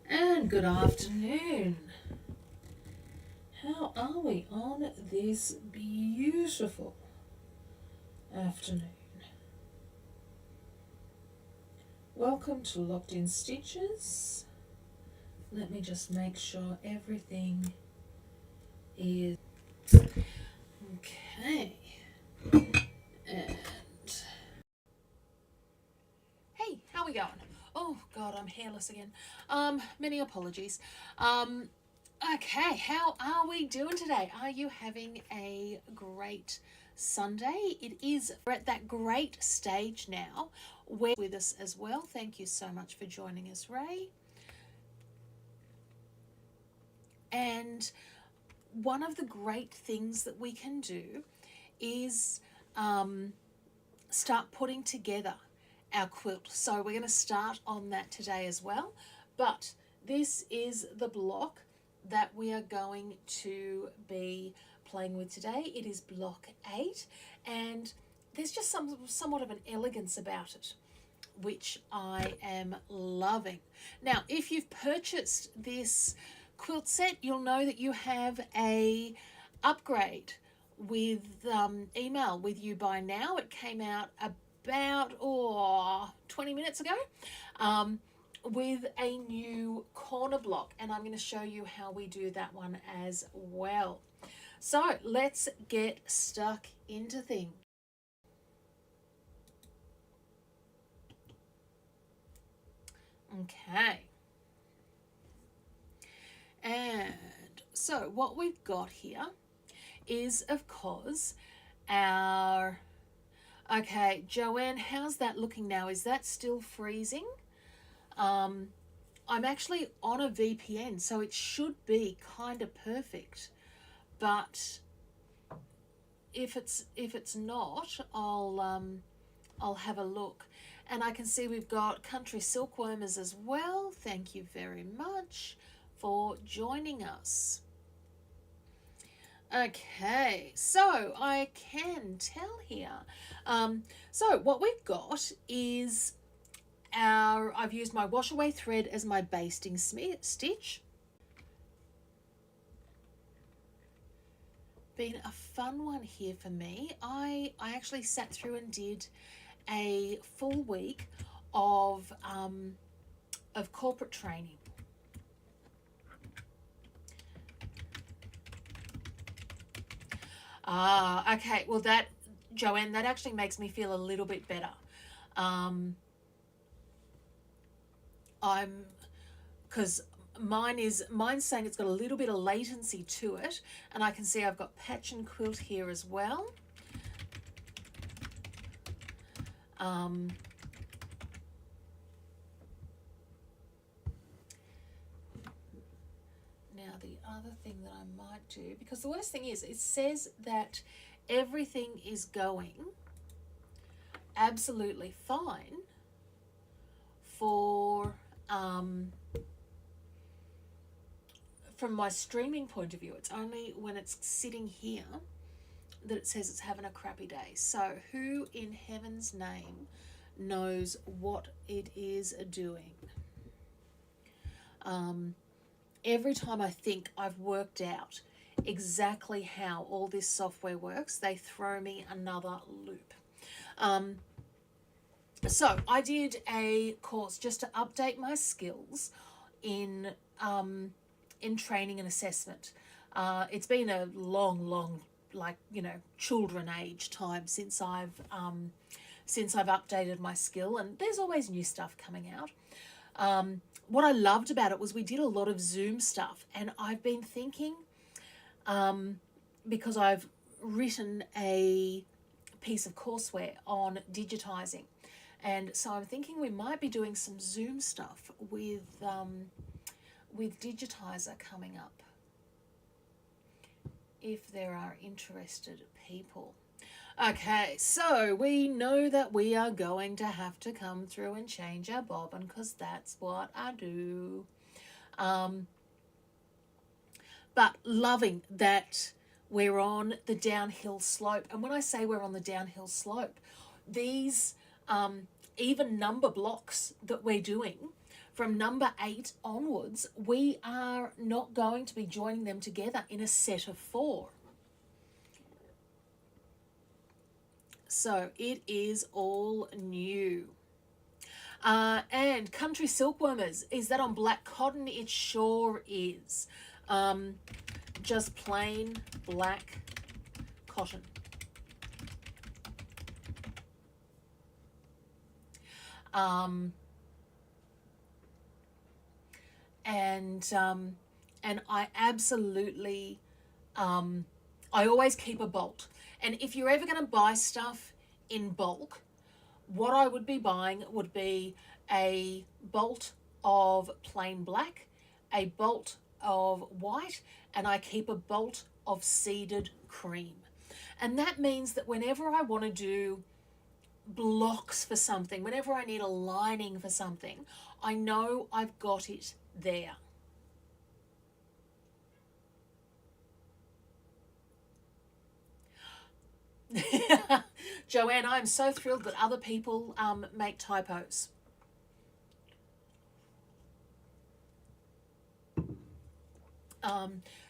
And good afternoon. How are we on this beautiful afternoon? Welcome to Locked In Stitches. Let me just make sure everything is okay. And hey, how are we going? Oh God, I'm hairless again. Many apologies. Okay, how are we doing today? Are you having a great Sunday? We're at that great stage now. We're with us as well. Thank you so much for joining us, Ray. And one of the great things that we can do is start putting together our quilt. So we're going to start on that today as well. But this is the block that we are going to be playing with today. It is block 8, and there's just somewhat of an elegance about it, which I am loving. Now, if you've purchased this quilt set, you'll know that you have a upgrade with email with you by now. It came out about 20 minutes ago. With a new corner block, and I'm going to show you how we do that one as well. So let's get stuck into things. Okay. And so what we've got here is, of course, our... Okay, Joanne, how's that looking now? Is that still freezing? I'm actually on a VPN, so it should be kind of perfect. But if it's not, I'll have a look. And I can see we've got Country Silkwormers as well. Thank you very much for joining us. Okay, so I can tell here. So what we've got is I've used my wash away thread as my basting stitch. Been a fun one here for me. I actually sat through and did a full week of corporate training. Okay. Well, that, Joanne, that actually makes me feel a little bit better. Because mine's saying it's got a little bit of latency to it, and I can see I've got patch and quilt here as well. Now the other thing that I might do, because the worst thing is it says that everything is going absolutely fine for from my streaming point of view. It's only when it's sitting here that it says it's having a crappy day. So who in heaven's name knows what it is doing? Every time I think I've worked out exactly how all this software works, they throw me another loop. So I did a course just to update my skills in training and assessment. It's been a long, children age time since I've updated my skill, and there's always new stuff coming out. What I loved about it was we did a lot of Zoom stuff, and I've been thinking, because I've written a piece of courseware on digitizing, and so I'm thinking we might be doing some Zoom stuff with Digitizer coming up, if there are interested people. Okay, so we know that we are going to have to come through and change our bobbin, because that's what I do. But loving that we're on the downhill slope. And when I say we're on the downhill slope, these even number blocks that we're doing from number 8 onwards, we are not going to be joining them together in a set of 4. So it is all new. And country silkwormers, is that on black cotton? It sure is. Just plain black cotton. And I absolutely, I always keep a bolt. And if you're ever going to buy stuff in bulk, what I would be buying would be a bolt of plain black, a bolt of white, and I keep a bolt of seeded cream. And that means that whenever I want to do blocks for something, whenever I need a lining for something, I know I've got it there. Joanne, I'm so thrilled that other people make typos.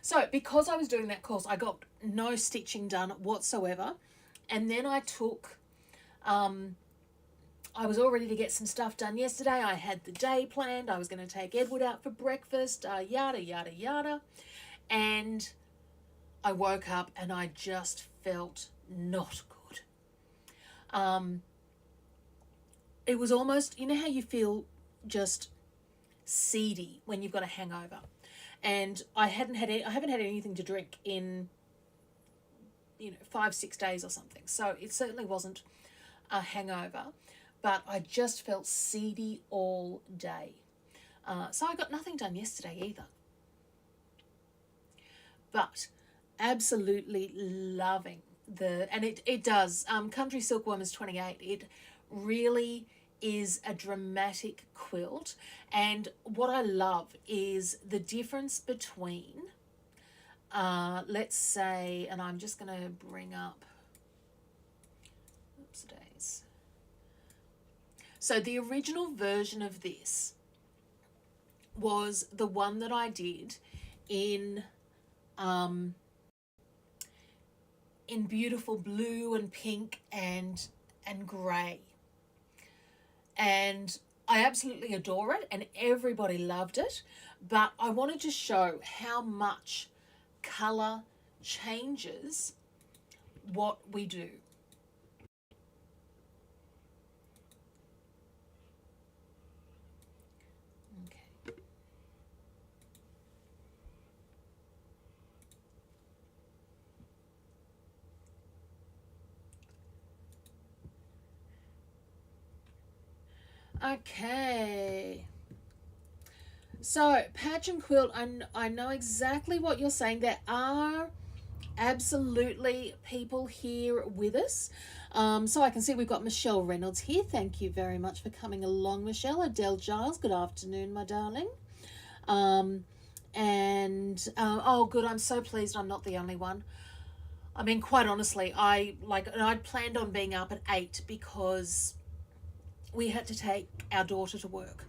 So because I was doing that course, I got no stitching done whatsoever. And then I took, I was all ready to get some stuff done yesterday. I had the day planned. I was going to take Edward out for breakfast, yada, yada, yada. And I woke up and I just felt not good. It was almost, you know how you feel just seedy when you've got a hangover. And I haven't had anything to drink in 5-6 days or something. So it certainly wasn't a hangover, but I just felt seedy all day. So I got nothing done yesterday either. But absolutely loving and it does. Country Silkwormers 28, it really is a dramatic quilt. And what I love is the difference between, let's say, and I'm just going to bring up, oops days. So the original version of this was the one that I did in beautiful blue and pink and grey. And I absolutely adore it, and everybody loved it. But I wanted to show how much colour changes what we do. Okay. Okay. So, patch and quilt, I know exactly what you're saying. There are absolutely people here with us. So I can see we've got Michelle Reynolds here. Thank you very much for coming along, Michelle. Adele Giles, good afternoon, my darling. Oh, good, I'm so pleased I'm not the only one. I mean, quite honestly, I'd planned on being up at 8 because we had to take our daughter to work.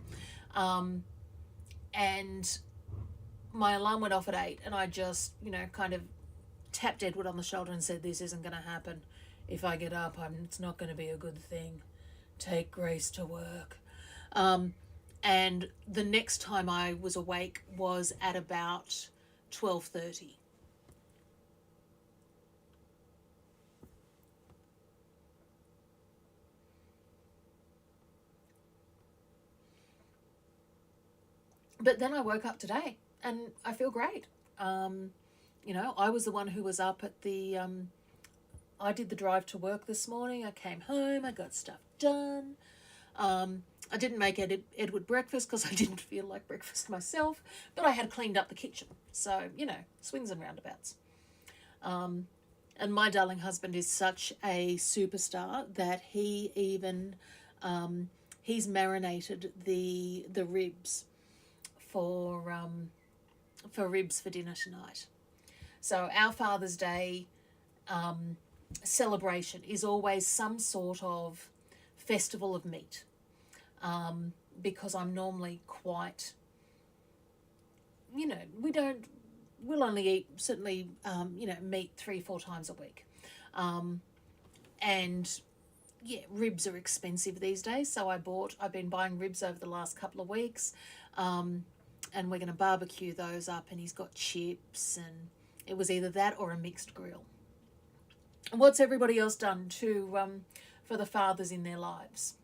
And my alarm went off at 8, and I just, kind of tapped Edward on the shoulder and said, this isn't going to happen. If I get up, it's not going to be a good thing. Take Grace to work. And the next time I was awake was at about 12:30. But then I woke up today and I feel great. I was the one who was up at the, I did the drive to work this morning. I came home, I got stuff done. I didn't make Edward breakfast because I didn't feel like breakfast myself, but I had cleaned up the kitchen. So, swings and roundabouts. And my darling husband is such a superstar that he even, he's marinated the ribs for ribs for dinner tonight. So our Father's Day celebration is always some sort of festival of meat. because I'm normally quite, we'll only eat certainly, meat 3-4 times a week. And yeah, ribs are expensive these days. So I've been buying ribs over the last couple of weeks. And we're going to barbecue those up, and he's got chips, and it was either that or a mixed grill. What's everybody else done for the fathers in their lives?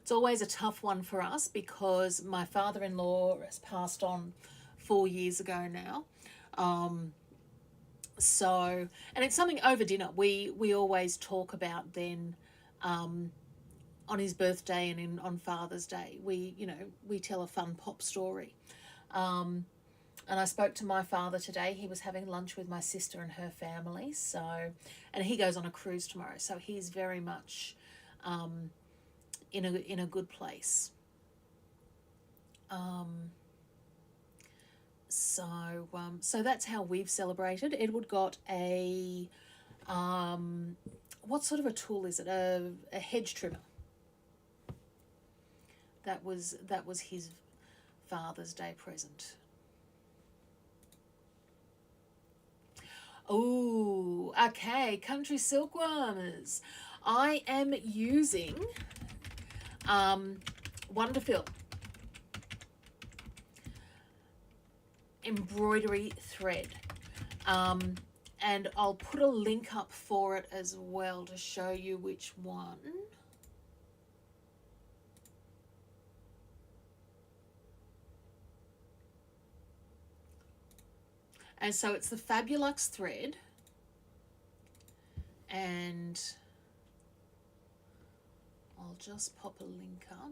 It's always a tough one for us because my father-in-law has passed on 4 years ago now. So, and it's something over dinner we always talk about then, on his birthday and on Father's Day. We tell a fun pop story. And I spoke to my father today. He was having lunch with my sister and her family. So, and he goes on a cruise tomorrow. So he's very much in a good place. So that's how we've celebrated. Edward got a what sort of a tool is it? A hedge trimmer. That was his Father's Day present. Oh, okay, country silkwormers. I am using Wonderful embroidery thread. And I'll put a link up for it as well to show you which one. And so it's the Fabulux thread, and I'll just pop a link up.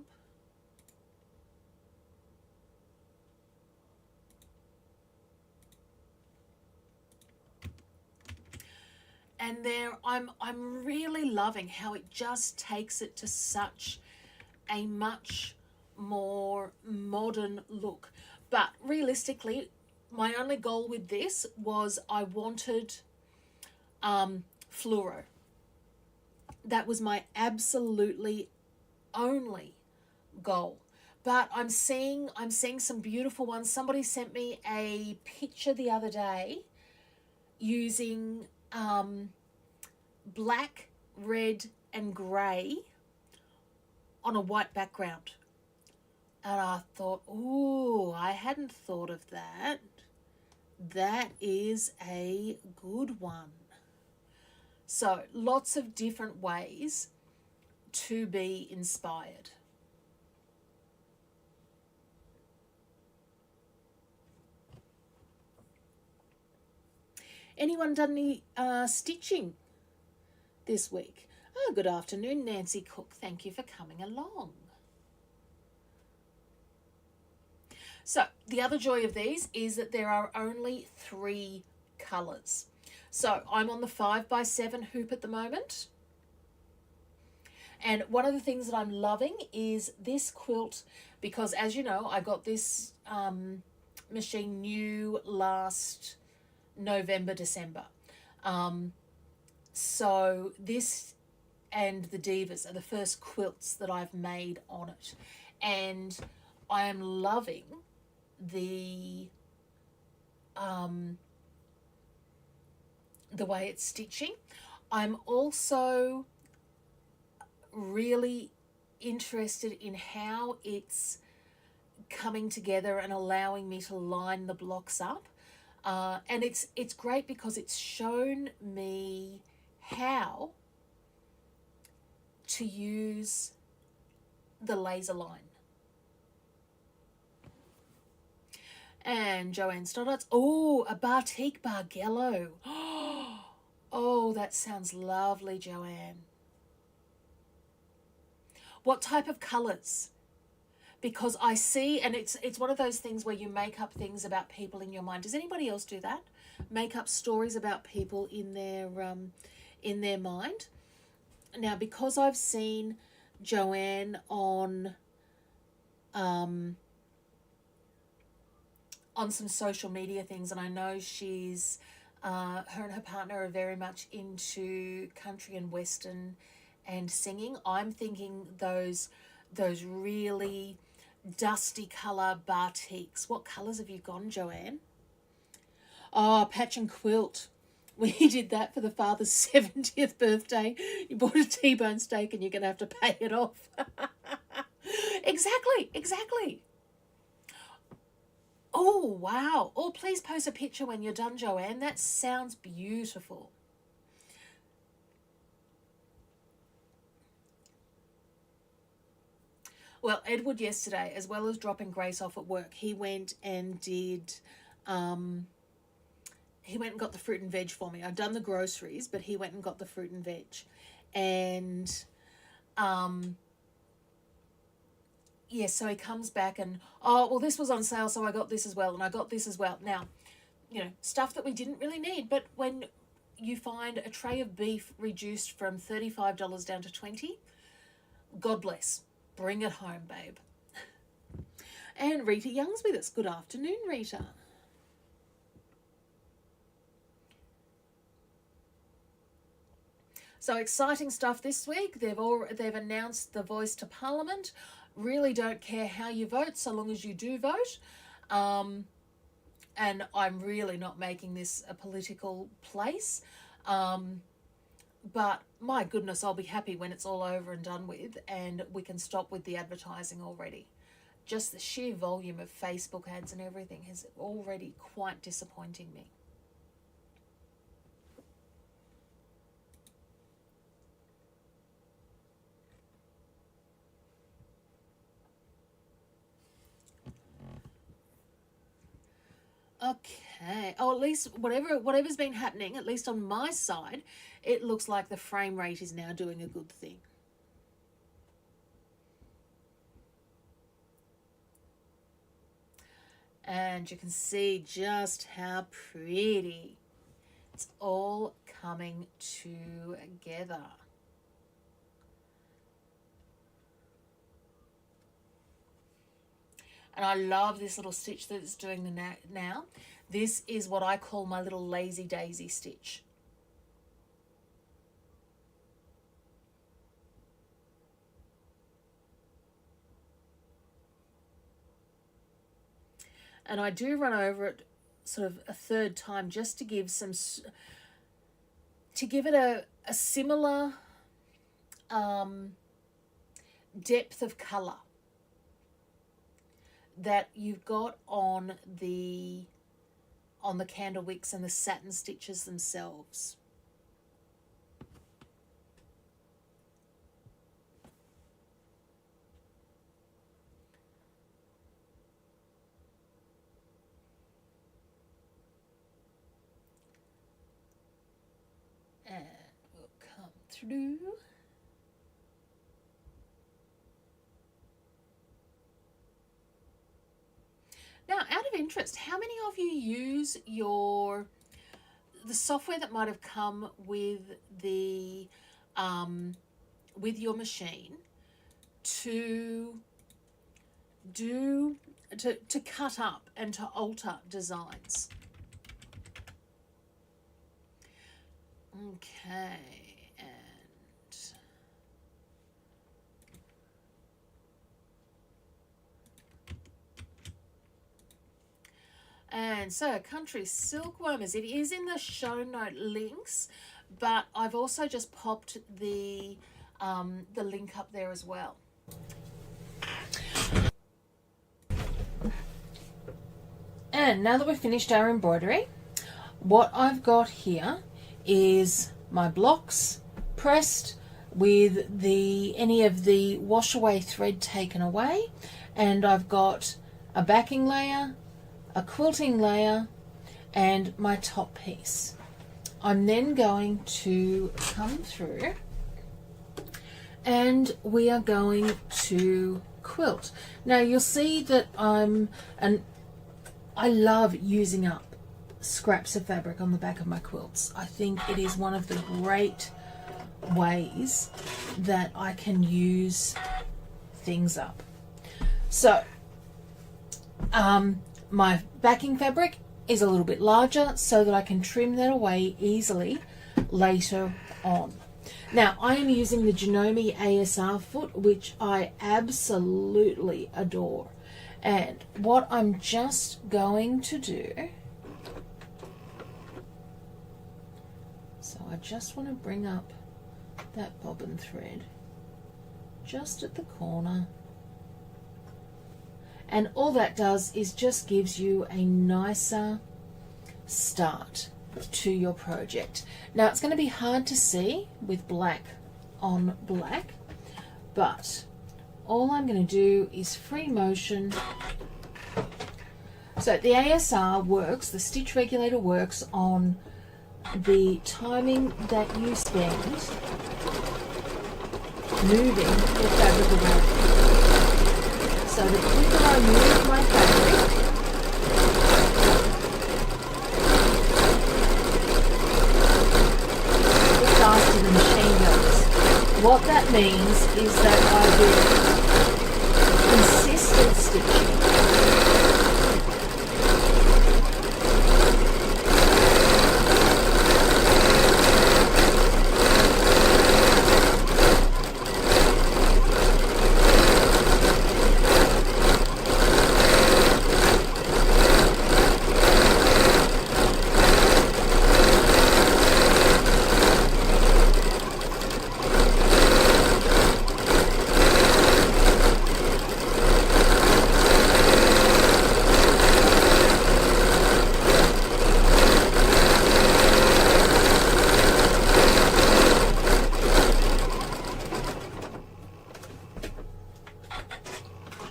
And there, I'm really loving how it just takes it to such a much more modern look. But realistically, my only goal with this was I wanted fluoro. That was my absolutely only goal. But I'm seeing some beautiful ones. Somebody sent me a picture the other day using black, red, and grey on a white background. And I thought, ooh, I hadn't thought of that. That is a good one. So lots of different ways to be inspired. Anyone done any stitching this week? Oh, good afternoon, Nancy Cook. Thank you for coming along. So the other joy of these is that there are only 3 colours. So I'm on the 5x7 hoop at the moment. And one of the things that I'm loving is this quilt, because as you know, I got this machine new last November, December. So this and the Divas are the first quilts that I've made on it. And I am loving the way it's stitching. I'm also really interested in how it's coming together and allowing me to line the blocks up. And it's great because it's shown me how to use the laser line. And Joanne Stoddart's, oh, a Batik Bargello. Oh, that sounds lovely, Joanne. What type of colours? Because I see, and it's one of those things where you make up things about people in your mind. Does anybody else do that? Make up stories about people in their mind? Now, because I've seen Joanne on some social media things, and I know she's her and her partner are very much into country and western and singing. I'm thinking those those really dusty colour batiks. What colours have you gone, Joanne? Oh, patch and quilt. We did that for the father's 70th birthday. You bought a T-bone steak and you're going to have to pay it off. Exactly. Oh, wow. Oh, please post a picture when you're done, Joanne. That sounds beautiful. Well, Edward yesterday, as well as dropping Grace off at work, he went and did... he went and got the fruit and veg for me. I'd done the groceries, but he went and got the fruit and veg. And, yes, so he comes back and, oh, well, this was on sale, so I got this as well, and I got this as well. Now, you know, stuff that we didn't really need, but when you find a tray of beef reduced from $35 down to $20, God bless. Bring it home, babe. And Rita Young's with us. Good afternoon, Rita. So exciting stuff this week. They've announced the voice to Parliament. Really don't care how you vote, so long as you do vote. And I'm really not making this a political place. But my goodness, I'll be happy when it's all over and done with and we can stop with the advertising already. Just the sheer volume of Facebook ads and everything is already quite disappointing me. Okay. Oh, at least whatever's been happening, at least on my side, it looks like the frame rate is now doing a good thing. And you can see just how pretty it's all coming together. And I love this little stitch that it's doing now. This is what I call my little lazy daisy stitch. And I do run over it sort of a third time just to give it a similar depth of colour that you've got on the Candlewicks and the satin stitches themselves. And we'll come through. Now, out of interest, how many of you use the software that might have come with with your machine to cut up and to alter designs? Okay. And so, Country Silkwormers, it is in the show note links, but I've also just popped the link up there as well. And now that we've finished our embroidery, what I've got here is my blocks pressed with any of the wash away thread taken away, and I've got a backing layer, a quilting layer, and my top piece. I'm then going to come through and we are going to quilt. Now you'll see that I love using up scraps of fabric on the back of my quilts. I think it is one of the great ways that I can use things up. So my backing fabric is a little bit larger so that I can trim that away easily later on. Now, I am using the Janome ASR foot, which I absolutely adore. And what I'm just going to do, so I just want to bring up that bobbin thread just at the corner. And all that does is just gives you a nicer start to your project. Now, it's going to be hard to see with black on black, but all I'm going to do is free motion. So the ASR works, the stitch regulator works on the timing that you spend moving the fabric around. So the quicker I move my fabric, the faster the machine goes. What that means is that I do consistent stitching.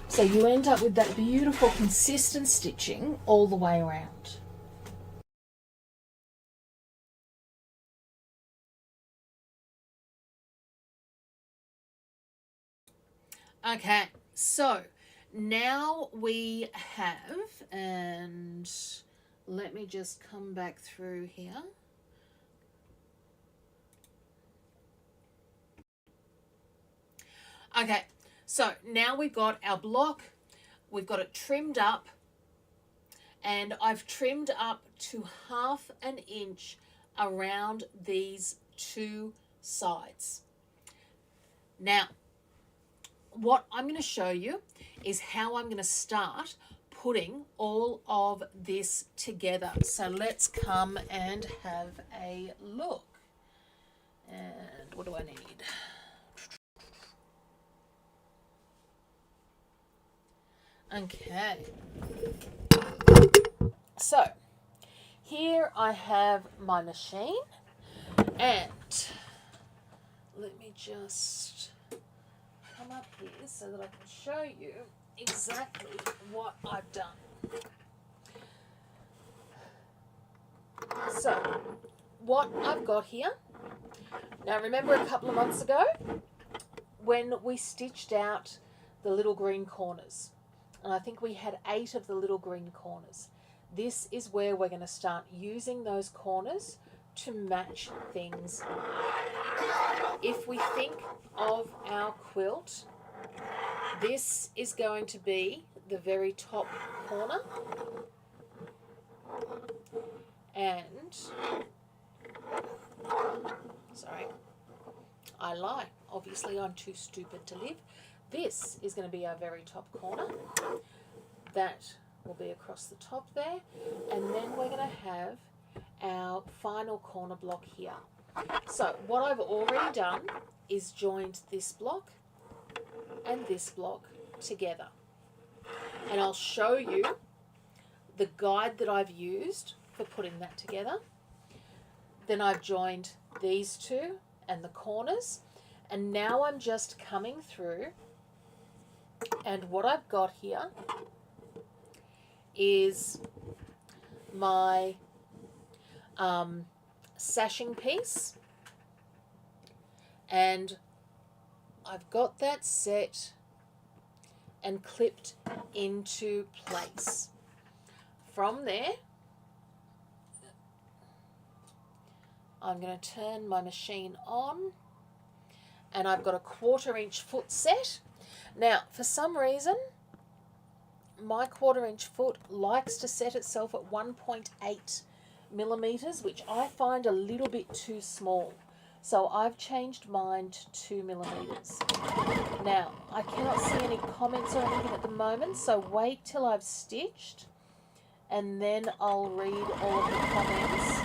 So you end up with that beautiful consistent stitching all the way around. Okay, so now we have, and let me just come back through here. Okay, so now we've got our block, we've got it trimmed up, and I've trimmed up to 1/2 inch around these two sides. Now, what I'm going to show you is how I'm going to start putting all of this together. So let's come and have a look. And what do I need? Okay, so here I have my machine, and let me just come up here so that I can show you exactly what I've done. So what I've got here, now remember a couple of months ago when we stitched out the little green corners, and I think we had 8 of the little green corners. This is where we're going to start using those corners to match things. If we think of our quilt, this is going to be the very top corner, and sorry, I lie. Obviously, I'm too stupid to live. This is going to be our very top corner. That will be across the top there. And then we're going to have our final corner block here. So what I've already done is joined this block and this block together. And I'll show you the guide that I've used for putting that together. Then I've joined these two and the corners. And now I'm just coming through, and what I've got here is my sashing piece, and I've got that set and clipped into place. From there, I'm going to turn my machine on, and I've got a 1/4 inch foot set. Now, for some reason, my 1/4 inch foot likes to set itself at 1.8 millimeters, which I find a little bit too small. So I've changed mine to 2 millimeters. Now, I cannot see any comments or anything at the moment, so wait till I've stitched and then I'll read all of the comments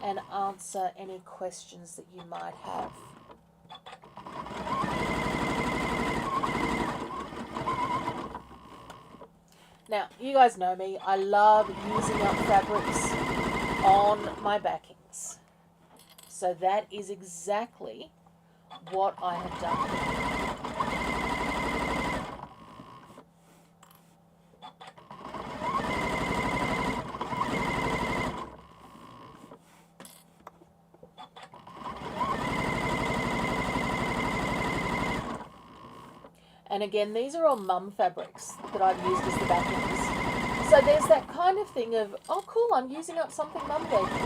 and answer any questions that you might have. Now, you guys know me, I love using up fabrics on my backings. So that is exactly what I have done. And again, these are all mum fabrics that I've used as the backings. So there's that kind of thing of, oh cool, I'm using up something mum gave me.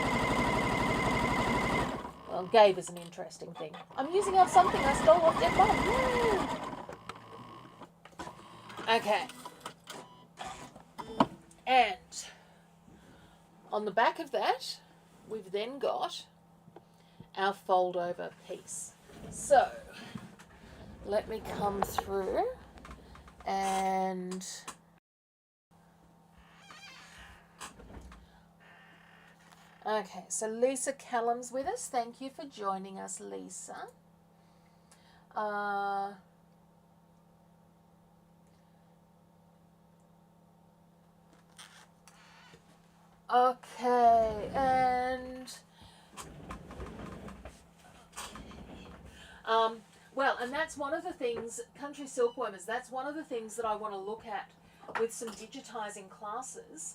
Well, gave is an interesting thing. I'm using up something I stole off dead mum. Yay! Okay. And on the back of that, we've then got our fold over piece. So let me come through and okay, so Lisa Callum's with us. Thank you for joining us, Lisa. Okay, and well, and that's one of the things, Country Silkwormers, that's one of the things that I want to look at with some digitising classes.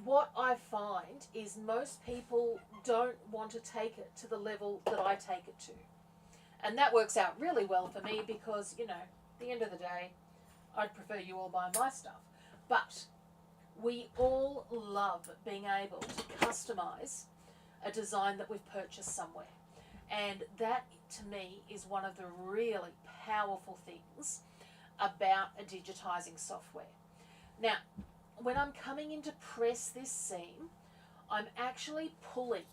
What I find is most people don't want to take it to the level that I take it to. And that works out really well for me because, you know, at the end of the day, I'd prefer you all buy my stuff. But we all love being able to customise a design that we've purchased somewhere. And that, to me, is one of the really powerful things about a digitising software. Now, when I'm coming in to press this seam, I'm actually pulling.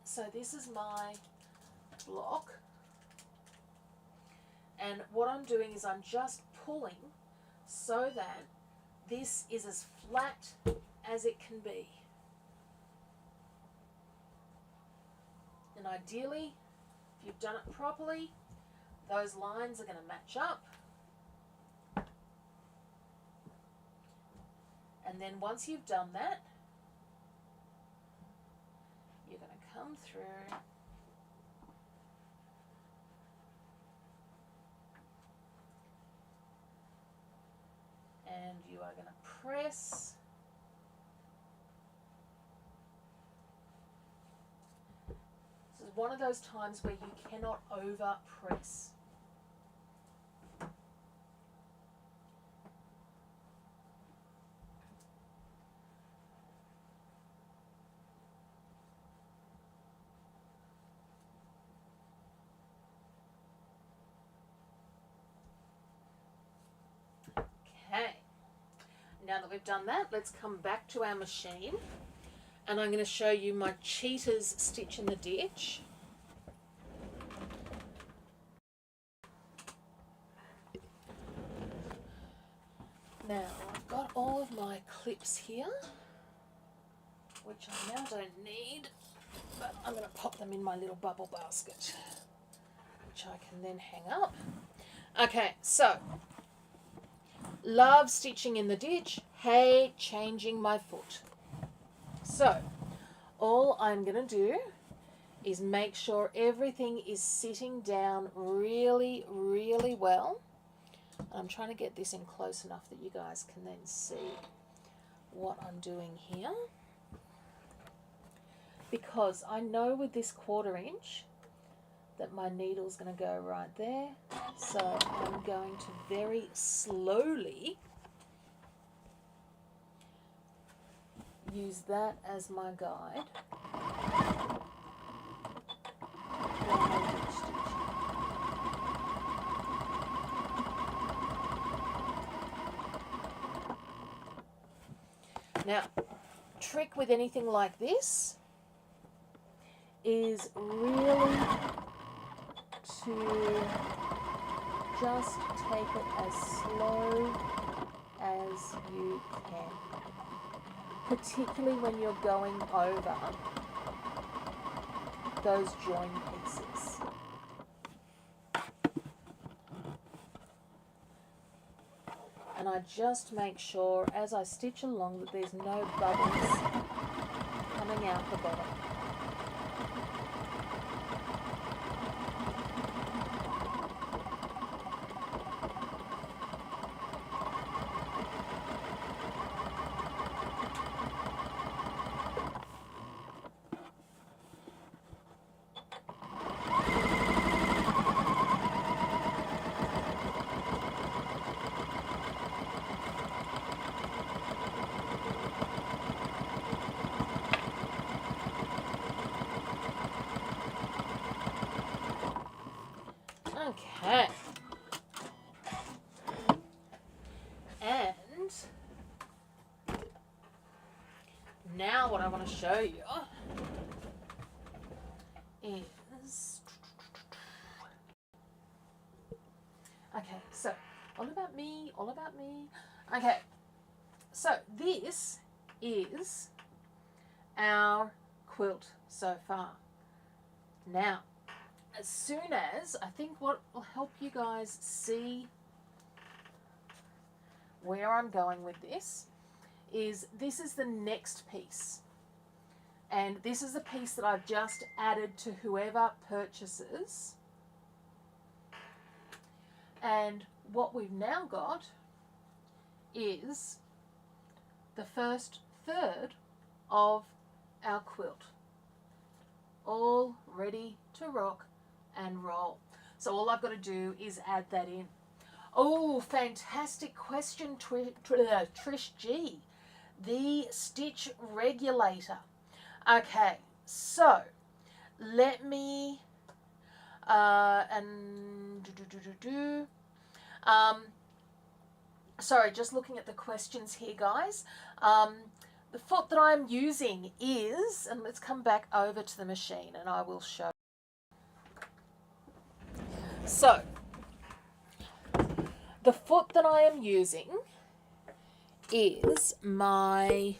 So this is my block. And what I'm doing is I'm just pulling so that this is as flat as it can be. And ideally, if you've done it properly, those lines are going to match up. And then once you've done that, you're going to come through and you are going to press. This is one of those times where you cannot over press. Okay, now that we've done that, let's come back to our machine and I'm going to show you my cheetah's stitch in the ditch. Now I've got all of my clips here, which I now don't need, but I'm going to pop them in my little bubble basket, which I can then hang up. Okay, so love stitching in the ditch, hate changing my foot. So all I'm going to do is make sure everything is sitting down really, really well. I'm trying to get this in close enough that you guys can then see what I'm doing here. Because I know with this 1/4 inch that my needle's going to go right there. So I'm going to very slowly use that as my guide. Now, trick with anything like this is really to just take it as slow as you can, particularly when you're going over those join pieces. And I just make sure as I stitch along that there's no bubbles coming out the bottom. Okay. And now what I want to show you is, okay, so all about me. Okay, so this is our quilt so far. Now, as soon as, I think what will help you guys see where I'm going with this is the next piece. And this is the piece that I've just added to whoever purchases. And what we've now got is the first third of our quilt, all ready to rock and roll. So all I've got to do is add that in. Oh, fantastic question, Trish G. The stitch regulator. Okay, so let me sorry, just looking at the questions here, guys. The foot that I'm using is, and let's come back over to the machine and I will show. So, the foot that I am using is my,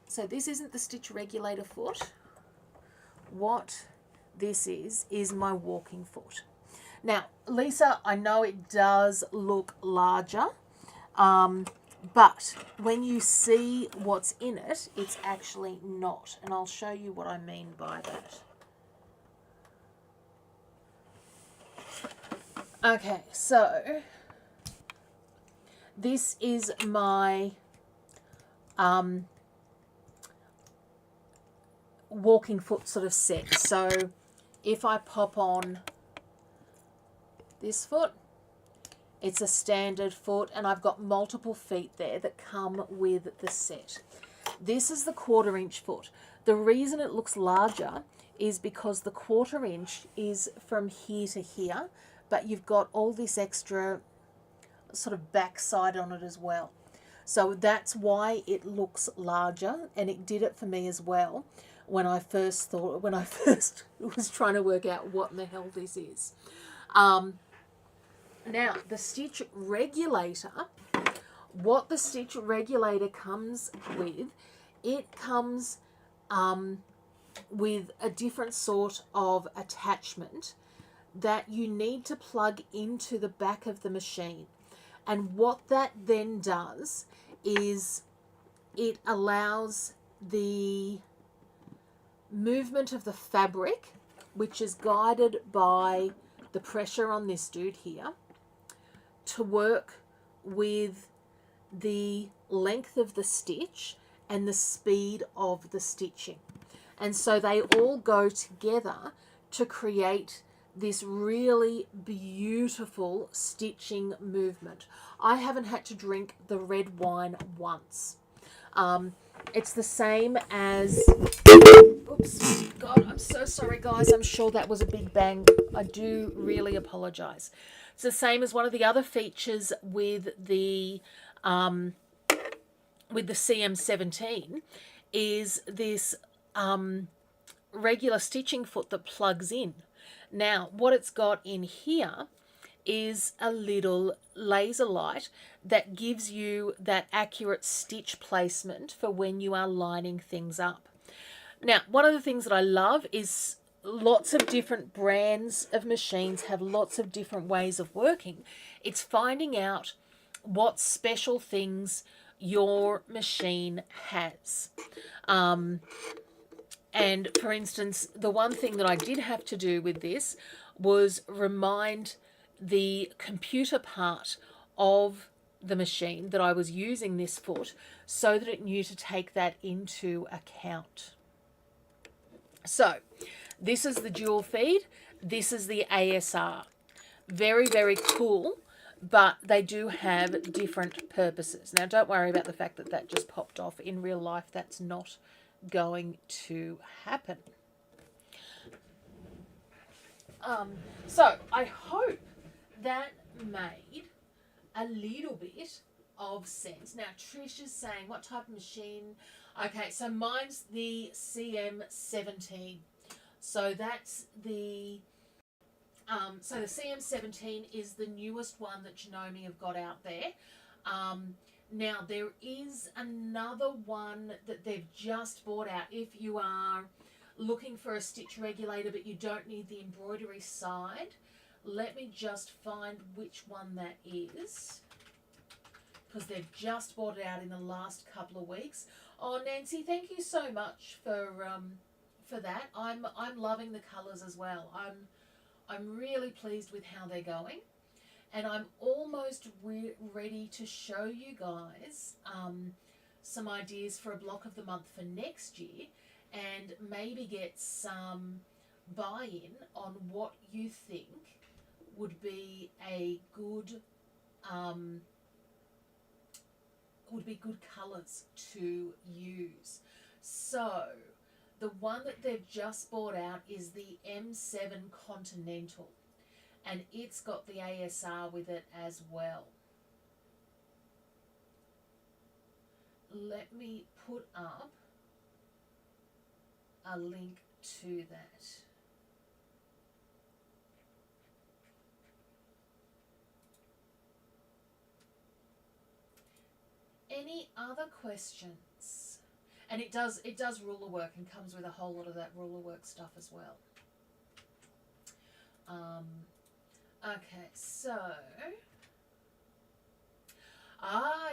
so this isn't the stitch regulator foot. What this is my walking foot. Now, Lisa, I know it does look larger, but when you see what's in it, it's actually not. And I'll show you what I mean by that. Okay, so this is my walking foot sort of set. So if I pop on this foot, it's a standard foot, and I've got multiple feet there that come with the set. This is the 1/4 inch foot. The reason it looks larger is because the 1/4 inch is from here to here, but you've got all this extra sort of backside on it as well. So that's why it looks larger, and it did it for me as well when I first was trying to work out what in the hell this is. Now, the stitch regulator, what the stitch regulator comes with, it comes with a different sort of attachment that you need to plug into the back of the machine. And what that then does is it allows the movement of the fabric, which is guided by the pressure on this dude here, to work with the length of the stitch and the speed of the stitching. And so they all go together to create this really beautiful stitching movement. I haven't had to drink the red wine once. It's the same as, oops, God, I'm so sorry, guys. I'm sure that was a big bang. I do really apologize. It's the same as one of the other features with the CM17 is this regular stitching foot that plugs in. Now, what it's got in here is a little laser light that gives you that accurate stitch placement for when you are lining things up. Now, one of the things that I love is lots of different brands of machines have lots of different ways of working. It's finding out what special things your machine has. And for instance, the one thing that I did have to do with this was remind the computer part of the machine that I was using this foot so that it knew to take that into account. So this is the dual feed. This is the ASR. Very, very cool, but they do have different purposes. Now, don't worry about the fact that that just popped off. In real life, that's not going to happen. So I hope that made a little bit of sense. Now Trish is saying, what type of machine? Okay, so mine's the CM17. So that's the so the CM17 is the newest one that Janome have got out there. Now there is another one that they've just brought out. If you are looking for a stitch regulator but you don't need the embroidery side, let me just find which one that is, because they've just brought it out in the last couple of weeks. Oh, Nancy, thank you so much for that. I'm loving the colours as well. I'm really pleased with how they're going, and I'm almost ready to show you guys some ideas for a block of the month for next year, and maybe get some buy-in on what you think would be a good colours to use. So the one that they've just brought out is the M7 Continental, and it's got the ASR with it as well. Let me put up a link to that. Any other questions? And it does ruler work and comes with a whole lot of that ruler work stuff as well. Okay, so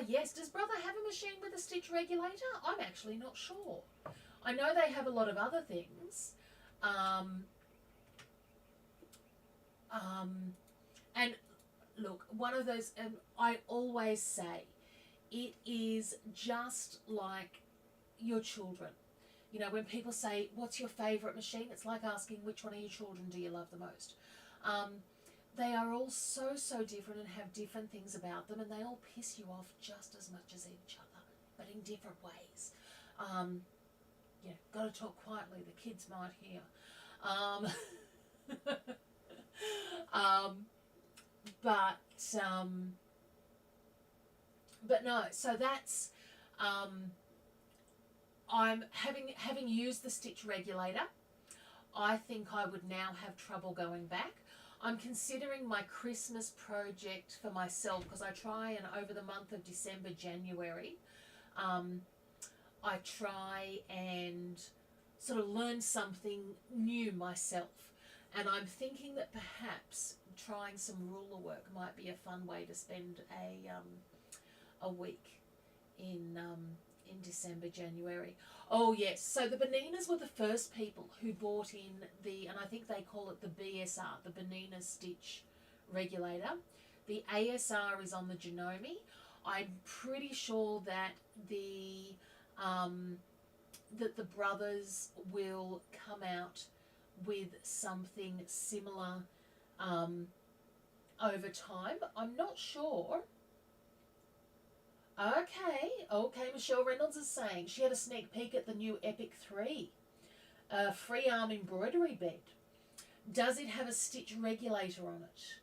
yes, does Brother have a machine with a stitch regulator? I'm actually not sure. I know they have a lot of other things. And look, one of those, I always say, it is just like your children. You know, when people say, what's your favourite machine? It's like asking, which one of your children do you love the most? They are all so different and have different things about them, and they all piss you off just as much as each other, but in different ways. Yeah, got to talk quietly, the kids might hear. But no, so that's, I'm having used the stitch regulator, I think I would now have trouble going back. I'm considering my Christmas project for myself, because I try and over the month of December, January, I try and sort of learn something new myself. And I'm thinking that perhaps trying some ruler work might be a fun way to spend a week in December, January. Oh yes, so the Beninas were the first people who bought in the, and I think they call it the BSR, the Benina Stitch Regulator. The ASR is on the Janome. I'm pretty sure that the brothers will come out with something similar over time. I'm not sure. Okay, Michelle Reynolds is saying she had a sneak peek at the new Epic 3 free arm embroidery bed. Does it have a stitch regulator on it?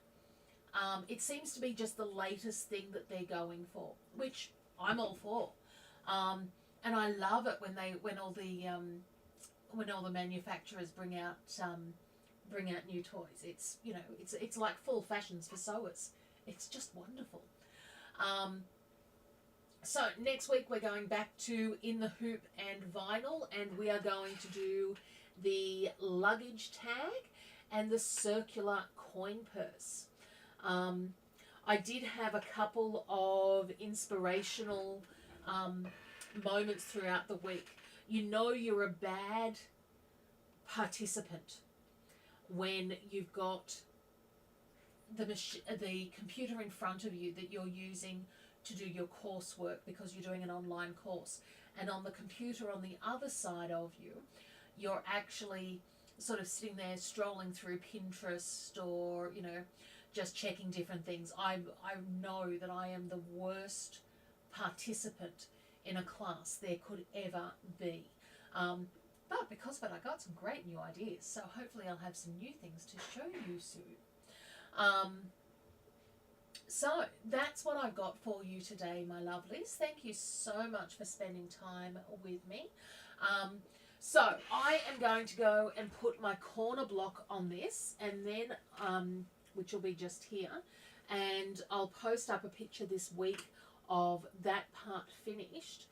It seems to be just the latest thing that they're going for, which I'm all for. And I love it when all the when all the manufacturers bring out new toys. It's, you know, it's like fall fashions for sewers. It's just wonderful. So next week we're going back to In the Hoop and Vinyl, and we are going to do the luggage tag and the circular coin purse. I did have a couple of inspirational moments throughout the week. You know you're a bad participant when you've got the computer in front of you that you're using to do your coursework because you're doing an online course, and on the computer on the other side of you, you're actually sort of sitting there strolling through Pinterest or, you know, just checking different things. I know that I am the worst participant in a class there could ever be. But because of it, I got some great new ideas. So hopefully I'll have some new things to show you soon. So that's what I've got for you today, my lovelies. Thank you so much for spending time with me. So I am going to go and put my corner block on this, and then which will be just here, and I'll post up a picture this week of that part finished.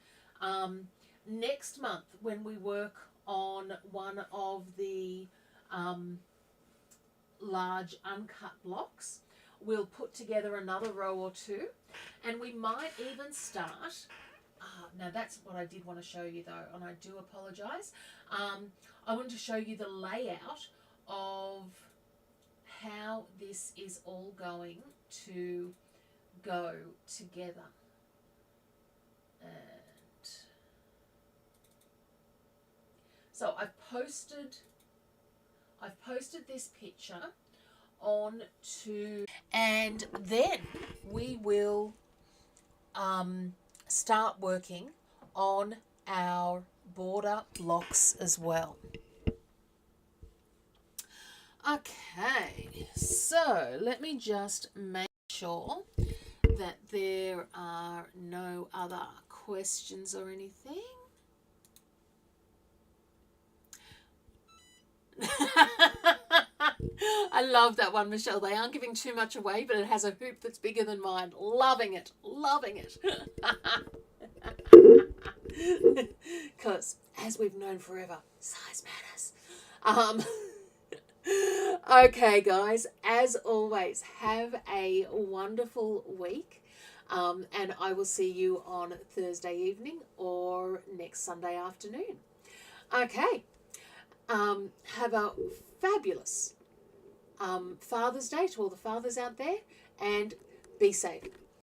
Next month, when we work on one of the large uncut blocks, we'll put together another row or two, and we might even start. Now that's what I did want to show you though, and I do apologise. I want to show you the layout of how this is all going to go together. And so I've posted this picture on to, and then we will start working on our border blocks as well. Okay, so let me just make sure that there are no other questions or anything. I love that one, Michelle. They aren't giving too much away, but it has a hoop that's bigger than mine. Loving it. Loving it. Because, as we've known forever, size matters. Okay, guys, as always, have a wonderful week. And I will see you on Thursday evening or next Sunday afternoon. Okay. Have a fabulous Father's Day to all the fathers out there, and be safe.